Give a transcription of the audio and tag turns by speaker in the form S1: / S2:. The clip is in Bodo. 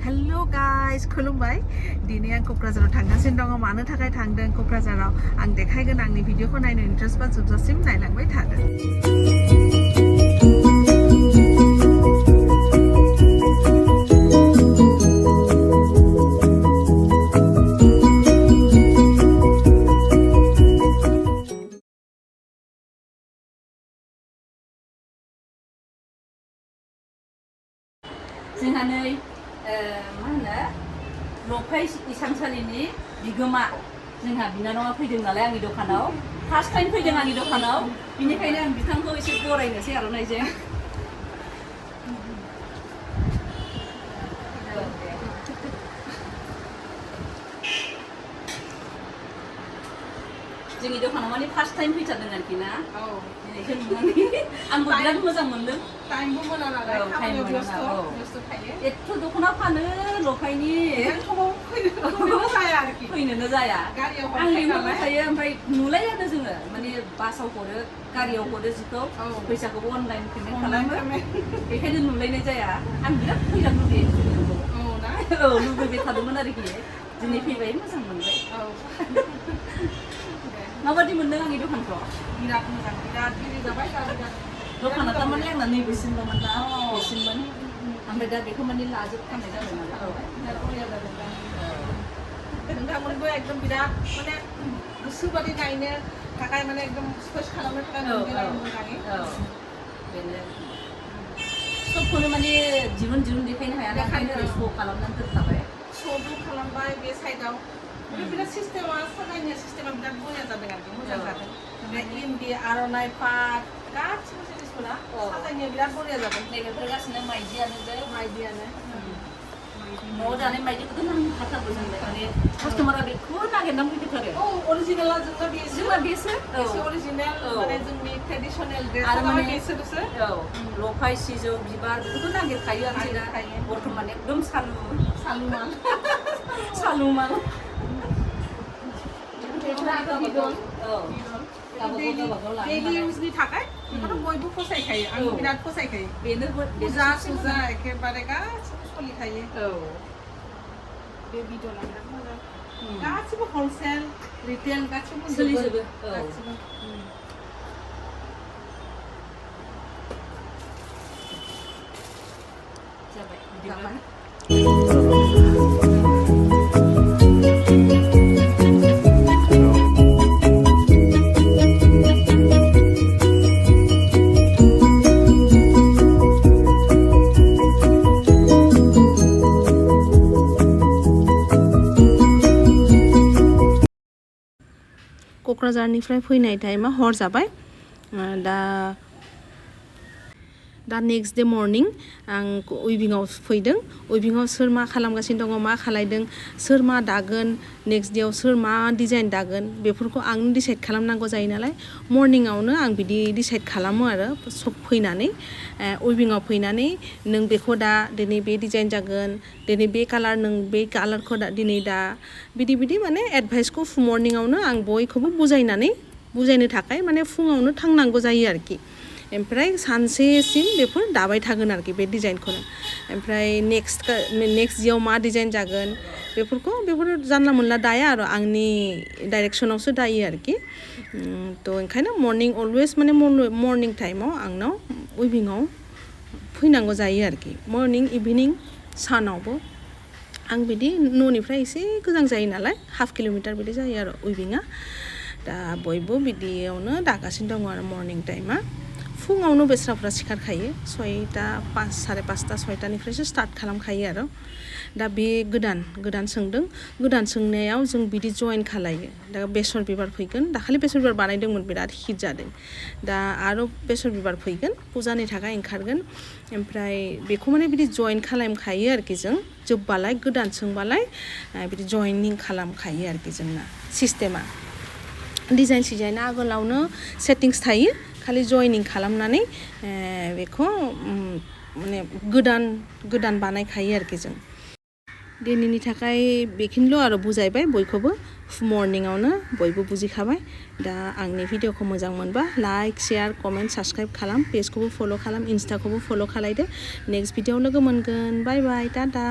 S1: Hello guys, खुलुमबाय दिनै आं क'क्राझाराव थांगासिनो दङ मानो थाखाय थांदों क'क्राझाराव आं देखायगोन आंनि भिडिअखौ नायनो इन्ट्रेस्ट बा जोबजासिम नायलांबाय थादो
S2: जोंहा नै मा होनो लफाय इसानसालिनि बिगोमा जोंहा बिनानावा फैदों नालाय आंनि दखानाव फार्स्ट टाइम फैदों आंनि दखानाव बिनिखायनो आं बिथांखौ एसे बरायनोसै आर'नाइजों जोंनि दखानाव माने फार्स्ट टाइम फैथारदों आरोखि ना दिनैसो नुनानै आंबो बिराद मोजां मोनदों
S1: टाइमबो मोना नालाय खामानियाव बेस्थ' थायो
S2: एथ' दख'ना फानो लफायनि
S1: फैनोनो जाया आरोखि
S2: फैनोनो जाया
S1: गारियाव
S2: आं लिंहरबाय थायो ओमफ्राय नुलायानो जोङो माने बासाव हरो गारियाव हरो जिखौ फैसाखौबो अनलाइन पेमेन्ट खालामो बेखायनो नुलायनाय जाया आं बिराद फैनो लुगैयो लुगैबाय थादोंमोन आरोखि दिनै फैबाय मोजां मोनबाय माबादि मोनदों आंनि दखानखौ
S1: बिराद मोजां बिराद गिदिर जाबाय
S2: दखाना थारमाने आंना नैबेसिमल'मोन ना बेसिममोन ओमफ्राय दा बेखौ माने लाजोबथारनाय जाबाय नालाय
S1: नोंथांमोनबो एकदम बिराद माने गोसोबादि नायनो थाखाय माने एकदम सर्च खालामनो थाखाय मोजाङै
S2: बेनो सबखौनो माने दिहुन देखायनो हाया ओंखायनो श' खालामनानै दोनखाबाय
S1: श'बो खालामबाय बे साइडआव बिराद सिस्टेमा साजायनाय सिस्टेमा बिराद बरिया जादों आरोखि मोजां जादों बे इन्दि आर'नाइ पाट गासिबो जिनिसफोरा साजायनाया बिराद बरिया जादों
S2: बेफोर गासिनो माइदियानो न'आव जानाय माइदिखौथ' नांखाथारगौ जोंनो माने कास्टमारा बेखौ नागिरनानै फैथारो
S1: अरिजिनेला जोंना बेसो
S2: जोंना
S1: अरिजिनेल माने जोंनि ट्रेडिसनेल ड्रेस
S2: आरो माने
S1: बेसो
S2: लफाय सिजौ बिबार बेखौथ' नागिरखायो आरो दा बर्थमान एकदम सालुमाल
S1: डेलि इउजनि थाखाय बेखौथ' बयबो फसायखायो आं बिराद फसायखायो बेनो फुजा एखेबारे गासिबो सोलिखायो बे बिदना बिराद मोजां गासिबो हलसेल रिटेल गासिबो
S2: सोलिजोबो जाबाय
S1: क'क्राझारनिफ्राय फैनाय टाइमा हर जाबाय दा नेक्स्ट डे मर्निं आं उइभिंआव फैदों उइभिंआव सोर मा खालामगासिनो दङ मा खालायदों सोर मा दागोन नेक्स्ट डेआव सोर मा डिजाइन दागोन बेफोरखौ आंनो डिसाइड खालामनांगौ जायो नालाय मर्निंआवनो आं बिदि डिसाइड खालामो आरो सब फैनानै उइभिंआव फैनानै नों बेखौ दा दिनै बे डिजाइन जागोन दिनै बे कालार नों बे कालारखौ दिनै दा बिदि माने एडभाइसखौ मर्निंआवनो आं बयखौबो बुजायनो थाखाय माने फुङावनो थांनांगौ जायो आरोखि ओमफ्राय सानसेसिम बेफोर दाबाय थागोन आरोखि बे डिजाइनखौनो ओमफ्राय नेक्स्ट जियाव मा डिजाइन जागोन बेफोर जानला मोनला दाया आरो आंनि डाइरेक्सनावसो दायो आरोखि थ' ओंखायनो अलवेज माने मर्निं टाइमाव आंनाव उइभिंआव फैनांगौ जायो आरोखि मर्निं इभिनिं सानावबो आं बिदि न'निफ्राय एसे गोजान जायो नालाय हाफ किल'मिटार बिदि जायो आरो उइभिंआ दा बयबो बिदियावनो दागासिनो दङ आरो मर्निं टाइमा फुङावनो बेस्राफ्रा सिखारखायो 6टा 5:30 6टानिफ्रायसो स्टार्ट खालामखायो आरो दा बे गोदान सोंनायाव जों बिदि जइन खालायो दा बेसर बिबार फैगोन दाखालि बेसर बिबार बानायदोंमोन बिराद हिट जादों दा आरो बेसर बिबार फैगोन फुजानि थाखाय ओंखारगोन ओमफ्राय बेखौ माने बिदि जइन खालामखायो आरोखि जों जोबबालाय गोदान सोंबालाय बिदि जइनिं खालामखायो आरोखि जोंना सिस्टेमा डिजाइना आगोलावनो सेटिंस थायो खालि जइनिं खालामनानै बेखौ माने गोदान बानायखायो आरोखि जों दिनैनि थाखाय बेखिनिल' आरो बुजायबाय बयखौबो मर्निंआवनो बयबो बुजिखाबाय दा आंनि भिडिअखौ मोजां मोनबा लाइक शेयार कमेन्ट साबस्क्राइब खालाम पेजखौबो फल' खालाम इन्स्टाखौबो फल' खालायदो नेक्स्ट भिडिअआव लोगो मोनगोन बाय बाय टाटा